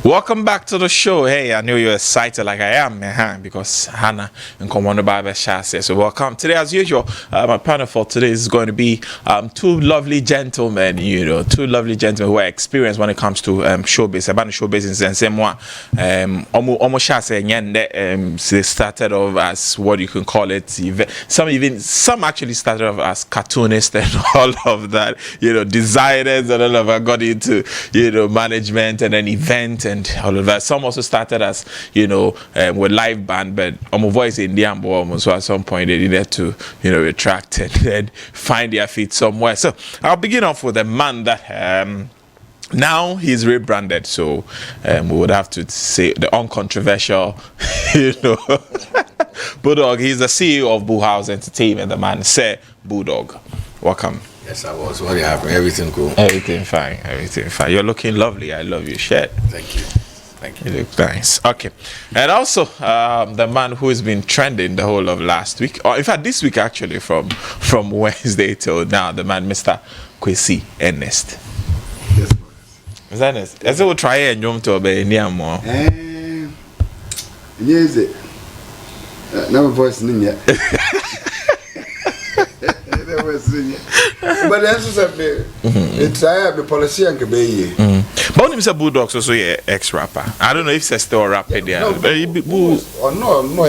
Welcome back to the show. Hey, I know you're excited like I am, because Hannah and Commander Barber says so. Welcome. Today, as usual, my panel for today is going to be two lovely gentlemen, two lovely gentlemen who are experienced when it comes to showbiz. About showbiz in sense, they started off as what you can call it. Some actually started off as cartoonists and all of that. Designers and all of that got into management and then event and all of that. Some also started as with live band, but my voice in the ambo, so at some point they needed to retract and then find their feet somewhere. So I'll begin off with a man that now he's rebranded, so we would have to say the uncontroversial Bulldog. He's the CEO of Bullhouse Entertainment. The man said Bulldog. Welcome. Yes, I was. What happened? Everything cool? Everything fine. Everything fine. You're looking lovely. I love your shirt. Thank you. Thank you. You look nice. Okay. And also, the man who has been trending the whole of last week, or in fact this week actually, from Wednesday till now, the man Mr. Kwesi, Ernest. Yes, Is that Ernest? Yes. We'll try and jump to obey near more. Yes, it. Never voice ninja. But that's something. It's a policy and be. But when you say Bulldog, so you're ex-rapper. I don't know if it's still a rapper there. No,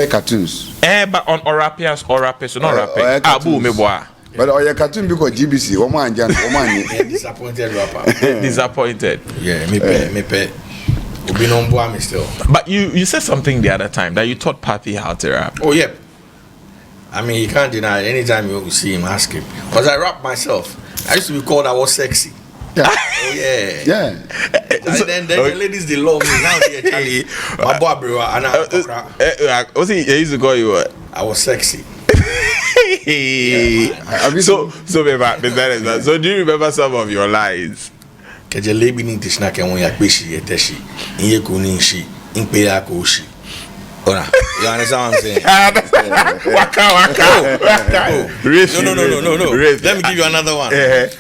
cartoons. But on rappers, so not rapping. Abu me boy. But your cartoon because GBC, Oman Jan, Oman. Disappointed rapper. Disappointed. Yeah, me pay. Still. But you said something the other time that you taught Papi how to rap. Oh yeah. I mean, you can't deny it. Anytime you see him, ask him. Because I rap myself. I used to be called I was sexy. Yeah. Oh, yeah. Yeah. And then the ladies, they love me. Now they're Charlie. My boy, bro. And What's he used to call you what? I was sexy. Yeah, so do you remember some of your lines? Keje lebi ni tishna ke won ya peshi yeteshi. Inye ko ni shi. Inpe ya ko shi. Ora, you understand what I'm saying? Waka. No. Let me give you another one.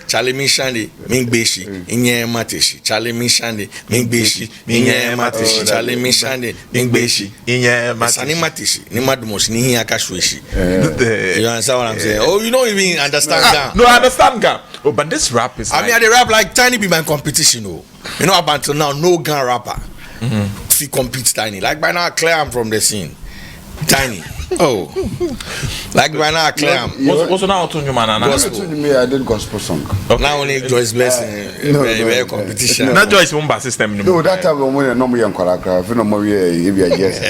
Charlie Mishandi, Mingbeshi, Inye Matishi. Charlie Mishandi, Mingbeshi, Inye Matishi. Charlie Mishandi, Mingbeshi, Inye Matishi. Matishi, Nimadumos, Nihi Akashwishi. You understand what I'm saying? Oh, you don't even understand that. No, I understand that. Oh, but this rap is. I mean, they rap like Tiny be my competition. Up until now, no gun rapper. He competes Tiny. Like by now, clear I'm from the scene. Tiny. Oh. Like by now, clear I'm. What's now to you, man? Gospel. I did gospel song. Okay. Now only Joyce Blessing. Very competition. Not Joyce Mumba system. No, that time when you're no more young character, if no more yes.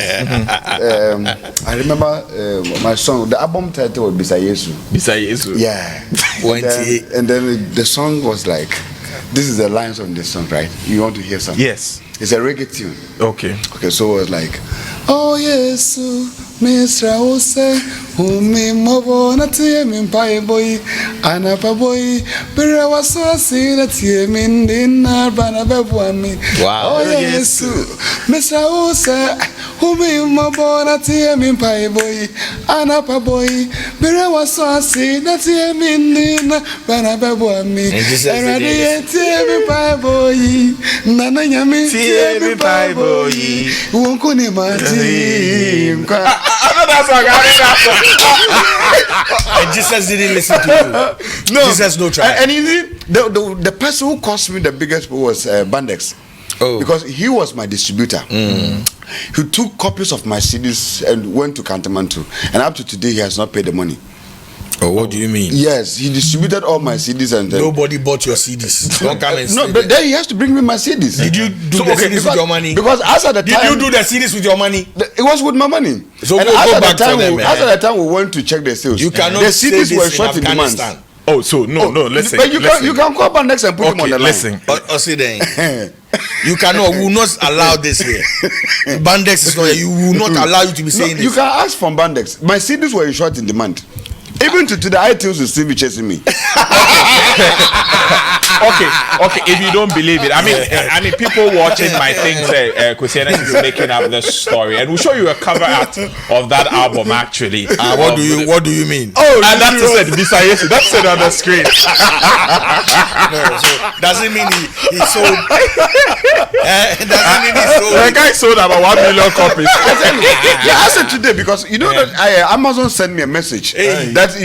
I remember my song. The album title was Bisayesu. Yeah. And then the song was like, this is the lines on the song, right? You want to hear something? Yes. It's a reggae tune. Okay, so it was like, oh yes, Mr. Ose, Umi Mobona Tim Pai Boy, Anapa Boy, Pera was so see that Tim in dinner, Banababuami. Wow. Oh yes, Mr. Ose, Umi Mobona Tim Pai Boy, Anapa Boy, Pera was so see that Tim in dinner, Banababuami. And Tim Pai Boy, Nana Yami. Every Bible, won't call him my team. And Jesus didn't listen to you. No, Jesus no try. And the person who cost me the biggest was Bandex. Oh, because he was my distributor. He took copies of my CDs and went to Kantamantu, and up to today he has not paid the money. Oh, what do you mean? Yes, he distributed all my CDs and nobody bought your CDs. Don't come and no, but then he has to bring me my CDs. Did you do the CDs with your money? Because as at the time, did you do the CDs with your money? It was with my money. So and go back to them. As at the time we went to check the sales. You cannot. The CDs were short in demand. Oh, so no, listen. But you can call Bandex and put him on the line. Listen. See then. You cannot. We will not allow this here. Bandex is not. You will not allow you to be saying this. You can ask from Bandex. My CDs were short in demand. Even to the iTunes will still be chasing me. Okay. If you don't believe it, I mean, people watching might think that Kwesi Ernest is making up this story, and we'll show you a cover art of that album actually. What do you mean? And that's it. Bisayesu. That's it on the screen. No, so doesn't mean he sold. Doesn't mean he sold. The guy sold about 1 million copies. I said today because you know that Amazon sent me a message that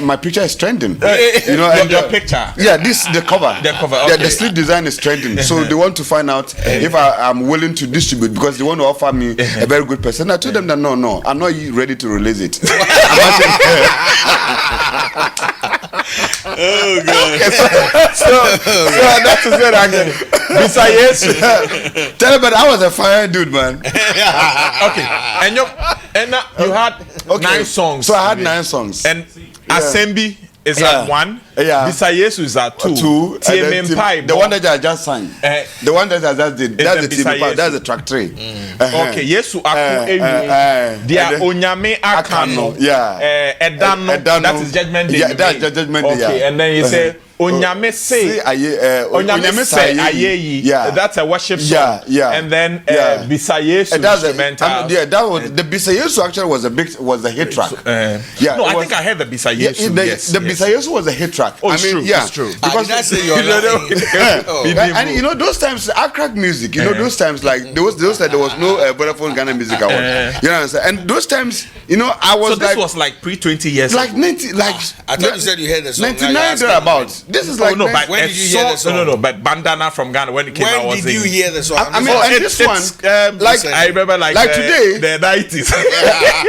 my picture is trending. You know, and your picture. Yeah, this the cover. The cover. Yeah, the sleeve design is trending. So they want to find out if I'm willing to distribute because they want to offer me a very good percent. I told them that no, I'm not ready to release it. Oh God. So that's it again. Bisayesu. Tell them, but I was a fire dude, man. Okay. And you had 9 songs. So I had 9 songs. And Assembly is at 1. Yeah. Bisayesu is at 2. 2. The one that I just sang. The one that I just did. That's the Timmy Pipe. That's the track 3. Okay. Yesu aku ewi. Dia onyame akano. Yeah. Edano. That is judgment day. Yeah, that's judgment day. Okay. And then you say Onyame say Onyame say ayeyi. Yeah. That's a worship song. Yeah. And then Bisayesu instrumental. That was the Bisayesu actually was a hit track. No, I think I heard the Bisayesu. The Bisayesu was a hit track. Oh, it's true. Yeah, it's true. because I say you're lying. and you know those times I crack music. You know those times like there was no Vodafone Ghana Music Award. You know what I'm saying? And those times, you know, I was so this was like pre-20 years like ago. 90 like I thought you said you heard the song. 99 thereabouts. This is like no, but when did you hear the song? No, but Bandana from Ghana when it came out. When did you hear the song? I mean, and this one, like I remember, like today, the 90s.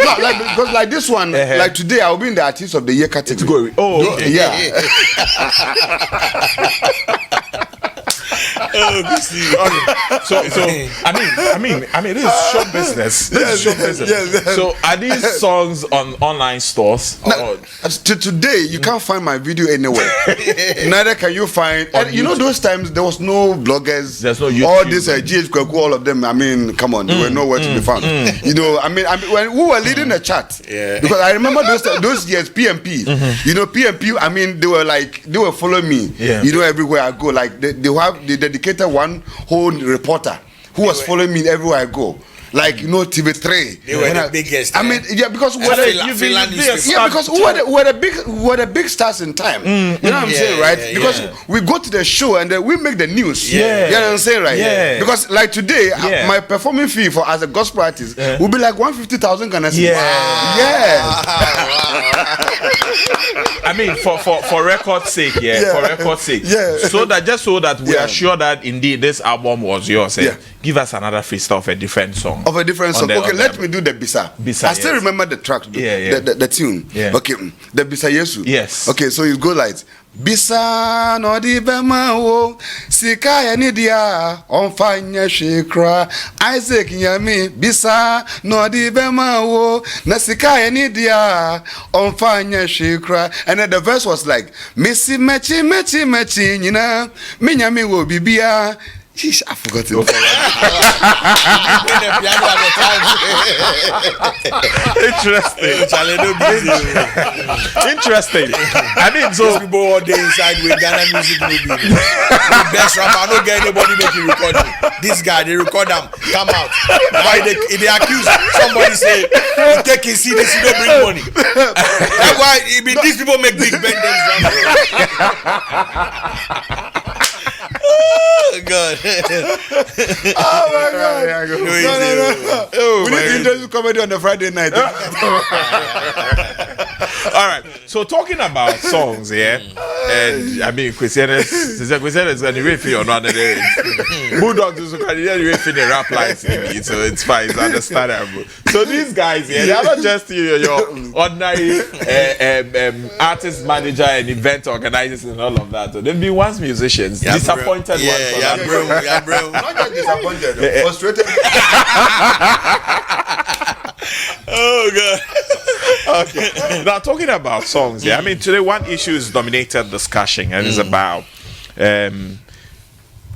no, like because like this one, like today, I'll be in the Artist of the Year category. Oh, okay. Yeah. So I mean, this is show business. This is show business. Yes. So are these songs on online stores? Today, you can't find my video anywhere. Neither can you find. And you know, those times there was no bloggers. There's no YouTube. All this GH Kwaku, all of them. I mean, come on, they were nowhere to be found. You know, I mean, when we were leading the chart, because I remember those years, PMP. You know, PMP. I mean, they were following me. Yeah. You know, everywhere I go, like they dedicated one whole reporter who was following me everywhere I go. Like, you know, TV3. They were the biggest. I mean, yeah, because we were the big stars in time. You know what I'm saying, right? Because we go to the show and then we make the news. You know what I'm saying, right? Yeah. Because like today, my performing fee for as a gospel artist will be like 150,000 Ghana cedis. I mean, for record's sake, for record's sake. So that we are sure that indeed this album was yours. Give us another freestyle of a different song. Of a different song. Okay, let me do the Bisa. I still remember the track, the tune. Okay, the Bisayesu. Yes. Okay, so you go like Bisa no di bema wo sika ya ni dia onfanya shekra Isaac Nyami Bisa no di bema wo na sika ya ni dia onfanya shekra. And then the verse was like Missy mechi nyina me nyami wo bibia. Sheesh, I forgot it. Interesting. I mean, so people all day inside with Ghana music movie. The best rapper, I don't get anybody making recording. This guy, they record them, come out. Why they accuse somebody say, you take his CDs, you don't bring money. That's why these people make big benders. Oh God! Oh my God! No. We need to introduce comedy on the Friday night. All right. So talking about songs, and I mean, Kwesi Ernest is going to wait for you on one day. Bulldog is going to wait for the rap lines, so it's fine. It's understandable. So these guys, they are not just your ordinary artist manager and event organizers and all of that. So they've been once musicians, disappointed ones. Yeah, bro. Not just disappointed, frustrated. Oh God. Okay. Now talking about songs, I mean today one issue is dominated discussion and it's about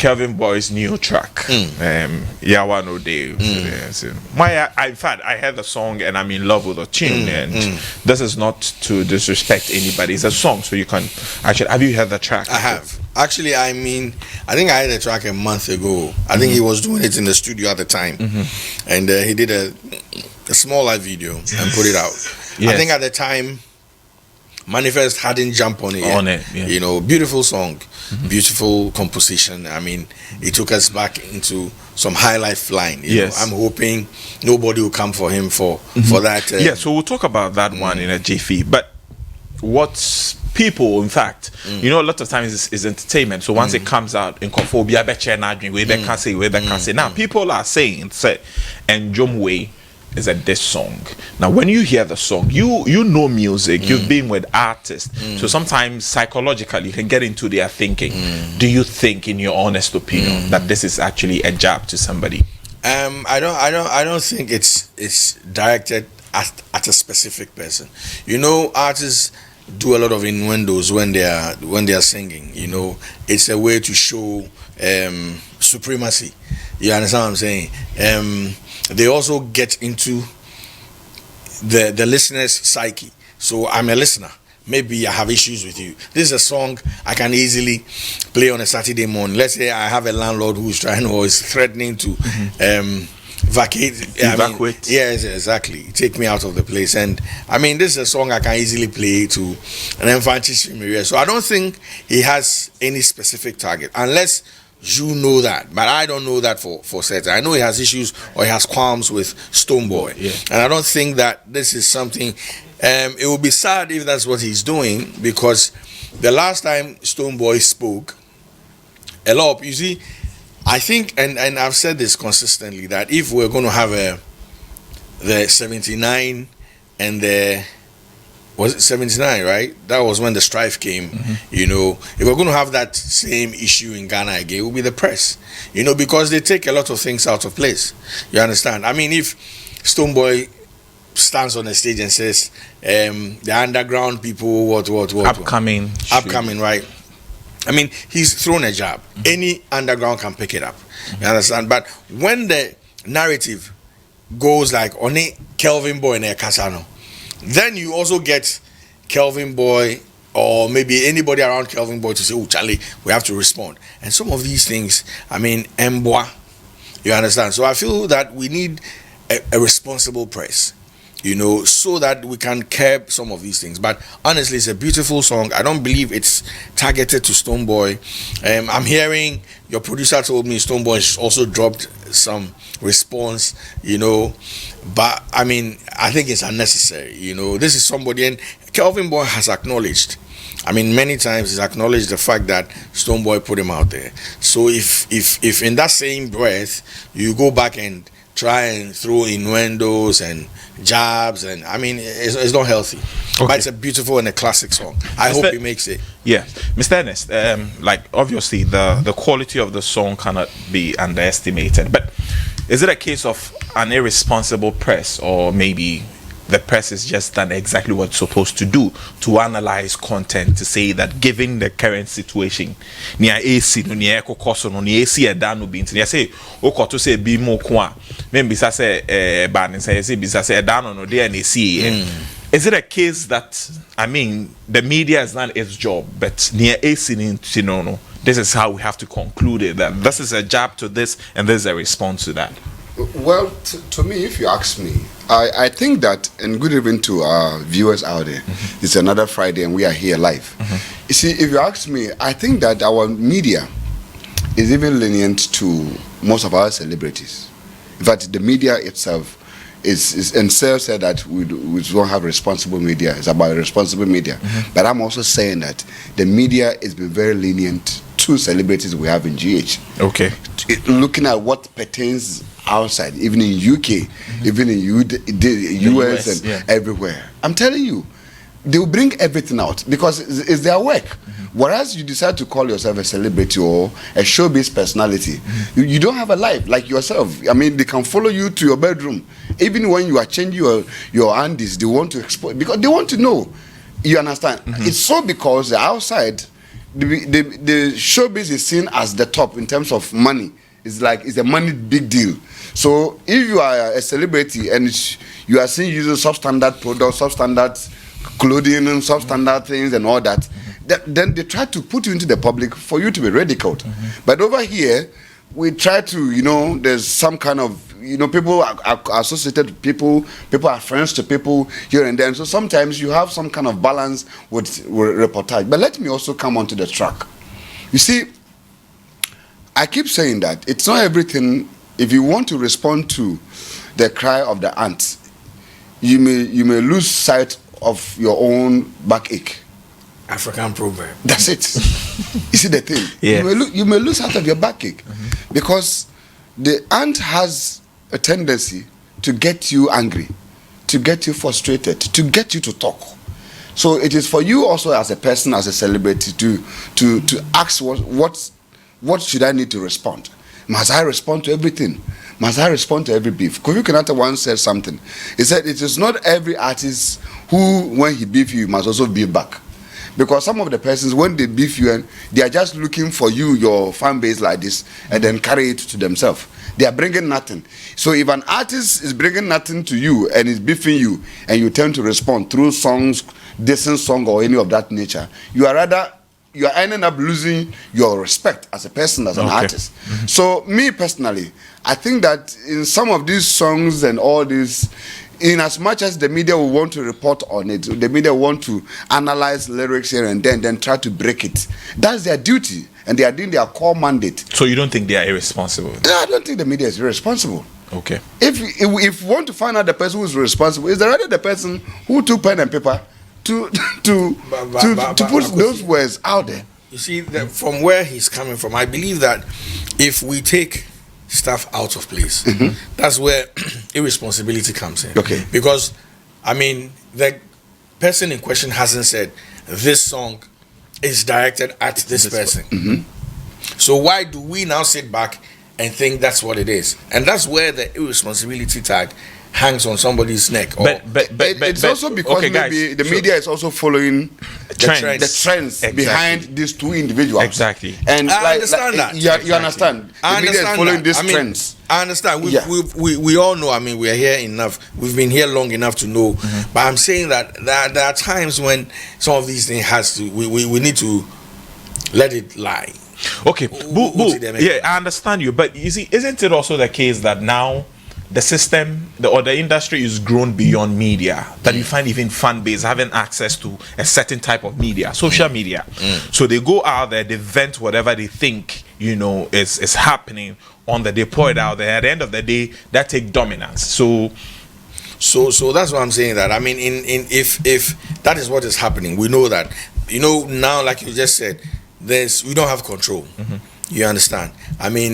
Kelvin Boy's new track, Yawa No Day. In fact, I heard the song and I'm in love with the tune. And this is not to disrespect anybody. It's a song, so you can actually. Have you heard the track? I have. Actually, I think I heard the track a month ago. I think he was doing it in the studio at the time, and he did a small live video and put it out. Yes. I think at the time, Manifest hadn't jumped on it yet. You know, beautiful song, beautiful composition. I mean, it took us back into some high life line. You know, I'm hoping nobody will come for him for that. So we'll talk about that one in a jiffy. But what people, in fact, you know, a lot of times is entertainment. So once it comes out in Conphobia, now people are saying, say, and Jomwe is a diss song. Now when you hear the song, you know music, you've been with artists, so sometimes psychologically you can get into their thinking. Do you think, in your honest opinion, that this is actually a jab to somebody? I don't think it's directed at a specific person. You know, artists do a lot of innuendos when they are singing. You know, it's a way to show supremacy. You understand what I'm saying? They also get into the listener's psyche. So I'm a listener. Maybe I have issues with you. This is a song I can easily play on a Saturday morning. Let's say I have a landlord who's trying or is threatening to evacuate. Yes, exactly. Take me out of the place. And I mean, this is a song I can easily play to an emphasis area. So I don't think he has any specific target, unless you know that. But I don't know that for certain. I know he has issues or he has qualms with Stonebwoy. And I don't think that this is something. It would be sad if that's what he's doing, because the last time Stonebwoy spoke, a lot of, you see, I think, and I've said this consistently, that if we're going to have the 79 and the, was it 79, right? That was when the strife came. You know, if we're going to have that same issue in Ghana again, it will be the press. You know, because they take a lot of things out of place. You understand? I mean, if Stonebwoy stands on the stage and says, the underground people, what, upcoming, right? I mean, he's thrown a jab. Any underground can pick it up. You understand? But when the narrative goes like, only Kelvin Boy and Kasano, then you also get Kelvin Boy or maybe anybody around Kelvin Boy to say, oh, Charlie, we have to respond. And some of these things, I mean, Mboa, you understand? So I feel that we need a responsible press, you know, so that we can curb some of these things. But honestly, it's a beautiful song. I don't believe it's targeted to Stonebwoy. I'm hearing your producer told me Stonebwoy also dropped some response, you know, but I mean, I think it's unnecessary. You know, this is somebody, and Kelvin Boy has acknowledged, I mean, many times he's acknowledged the fact that Stonebwoy put him out there. So if in that same breath you go back and try and throw innuendos and jabs, and I mean, it's not healthy. Okay. But it's a beautiful and a classic song. I hope he makes it. Yeah, Mr. Ernest, like obviously the quality of the song cannot be underestimated, but is it a case of an irresponsible press, or maybe the press is just done exactly what it's supposed to do, to analyze content, to say that given the current situation, near AC no near kokoso no near AC edano binti near say oko to say bi mo kwa maybe say ban say say edano no there na see. Is it a case that, I mean, the media has done its job, but near AC no, this is how we have to conclude it, that this is a jab to this and this is a response to that? Well, to me, if you ask me, I think that, and good evening to our viewers out there, it's another Friday and we are here live. You see, if you ask me, I think that our media is even lenient to most of our celebrities. In fact, the media itself is, and Sir said that we don't have responsible media. It's about responsible media. But I'm also saying that the media has been very lenient to celebrities we have in GH. Okay. Looking at what pertains outside, even in UK, even in the US and everywhere. I'm telling you, they will bring everything out because it's their work. Whereas you decide to call yourself a celebrity or a showbiz personality, you don't have a life like yourself. I mean, they can follow you to your bedroom. Even when you are changing your undies, they want to expose, because they want to know. You understand? It's so because the outside, the showbiz is seen as the top in terms of money. It's a money big deal. So if you are a celebrity and you are seen using substandard products, substandard clothing, and substandard things and all that, then they try to put you into the public for you to be ridiculed. But over here, we try to, there's some kind of, people are associated with people are friends to people here and there. So sometimes you have some kind of balance with reportage. But let me also come onto the track. You see, I keep saying that it's not everything. If you want to respond to the cry of the ant, you may lose sight of your own backache. African proverb. That's it. You see the thing? Yeah. You may lose sight of your backache because the ant has a tendency to get you angry, to get you frustrated, to get you to talk. So it is for you also as a person, as a celebrity, to ask what should I need to respond? Must I respond to everything? Must I respond to every beef? Kofi Kenyatta once said something. He said it is not every artist who, when he beef you, must also beef back. Because some of the persons, when they beef you, and they are just looking for you, your fan base like this, and then carry it to themselves. They are bringing nothing. So if an artist is bringing nothing to you and is beefing you, and you tend to respond through songs, decent song or any of that nature, you are ending up losing your respect as a person, as an artist. So me personally, I think that in some of these songs and all this, in as much as the media will want to report on it, the media want to analyze lyrics here and then try to break it. That's their duty, and they are doing their core mandate. So you don't think they are irresponsible? No, I don't think the media is irresponsible. Okay. If you want to find out the person who is responsible, is rather the person who took pen and paper to put those words out there. You see, from where he's coming from, I believe that if we take stuff out of place, that's where irresponsibility comes in. Okay. Because, the person in question hasn't said, this song is directed at this person. So why do we now sit back and think that's what it is? And that's where the irresponsibility tag hangs on somebody's neck. But it's also because maybe the media is also following the trends behind these two individuals. Exactly. And I understand that. You understand? The media is following these trends. I understand. We all know. We are here enough. We've been here long enough to know. But I'm saying that there are times when some of these things we need to let it lie. Okay. Yeah, I understand you. But you see, isn't it also the case that now the system, the industry is grown beyond media, that you find even fan base having access to a certain type of media, social media. So they go out there, they vent whatever they think, is happening on the day, pour it out there. At the end of the day, that take dominance. So that's what I'm saying. That if that is what is happening, we know that. Now, like you just said, we don't have control. You understand?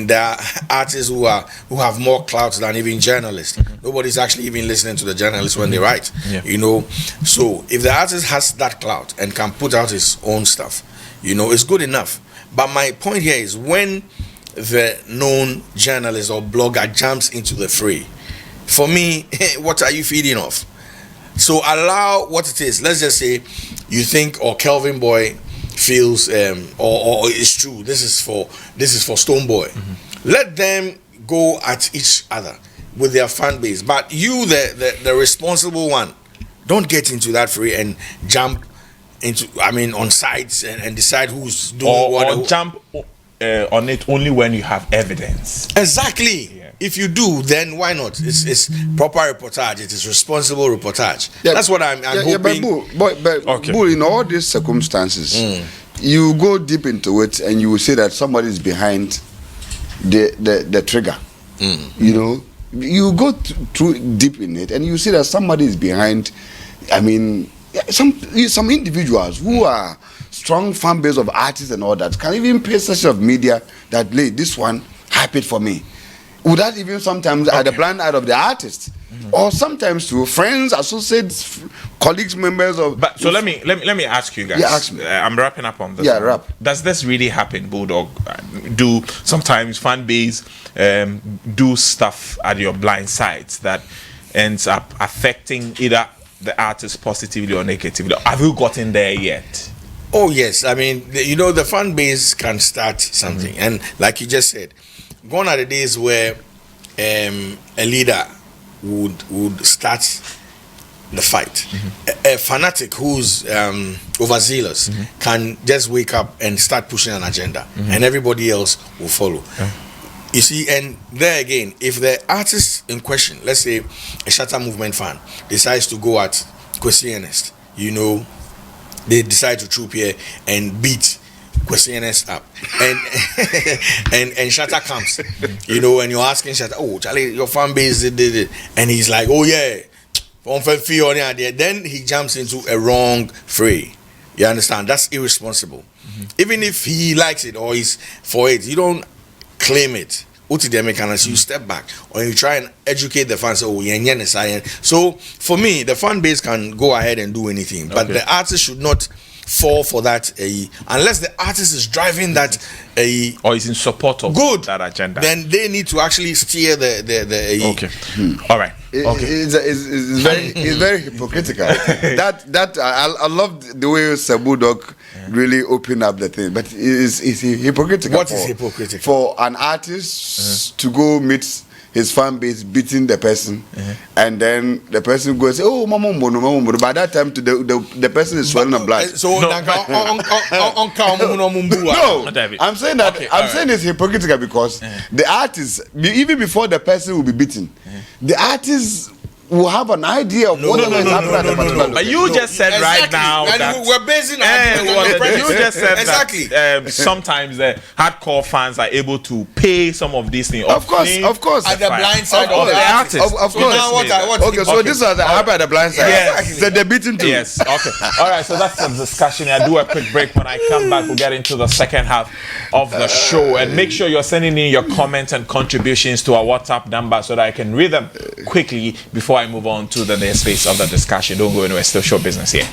There are artists who have more clout than even journalists. Nobody's actually even listening to the journalists when they write. So if the artist has that clout and can put out his own stuff, it's good enough. But my point here is when the known journalist or blogger jumps into the fray, for me, what are you feeding off? So allow what it is. Let's just say you think, or Kelvin Boy feels or it's true, this is for Stoneboy. Let them go at each other with their fan base, but you, the responsible one, don't get into that fray and jump into on sides and decide who's doing what, or jump on it only when you have evidence. Exactly. If you do, then why not? It's proper reportage. It is responsible reportage. That's what I'm hoping. But in all these circumstances, you go deep into it and you will say that somebody is behind the trigger. You go through deep in it and you see that somebody is behind. Some individuals who are strong fan base of artists and all that can even pay such of media that this one hype it for me. Would that even sometimes at the blind eye of the artist, or sometimes to friends, associates, colleagues, members of. But so let me ask you guys. Yeah, ask me. I'm wrapping up on this. Yeah, wrap. Does this really happen, Bulldog? Do sometimes fan base do stuff at your blind sides that ends up affecting either the artist positively or negatively? Have you gotten there yet? Oh yes, I mean, the fan base can start something, and like you just said, gone are the days where a leader would start the fight. A fanatic who's overzealous can just wake up and start pushing an agenda, and everybody else will follow. You see, and there again, if the artist in question, let's say a Shatter Movement fan, decides to go at Kwesi Ernest, they decide to troop here and beat Kwesi Ernest up, and Shatter comes, and you're asking Shatter, oh Charlie, your fan base did it, and he's like, oh yeah, then he jumps into a wrong fray. You understand? That's irresponsible. Even if he likes it or he's for it, you don't claim it. You step back or you try and educate the fans. Oh, so for me, the fan base can go ahead and do anything, but the artist should not fall for that unless the artist is driving that or is in support of that agenda. Then they need to actually steer the all right. It's very hypocritical. I love the way Sir Bulldog really opened up the thing, but it's hypocritical. What is hypocritical? For an artist to go meet his fan base beating the person, and then the person goes, oh, mama, by that time the person is swelling of blood. So no, I'm saying that I'm saying it's hypocritical because the artist, even before the person will be beaten, the artist will have an idea of what is happening at the particular. But you just said right now that we're basing on you just said exactly that sometimes the hardcore fans are able to pay some of these things. Of course. At the blind side of the artist. Of course. So this was the happen at the blind side. Yes. So they're beaten too. Yes. Okay. All right. So that's the discussion. I do a quick break. When I come back, we'll get into the second half of the show. And make sure you're sending in your comments and contributions to our WhatsApp number so that I can read them quickly before I move on to the next phase of the discussion. Don't go anywhere. Still show business here.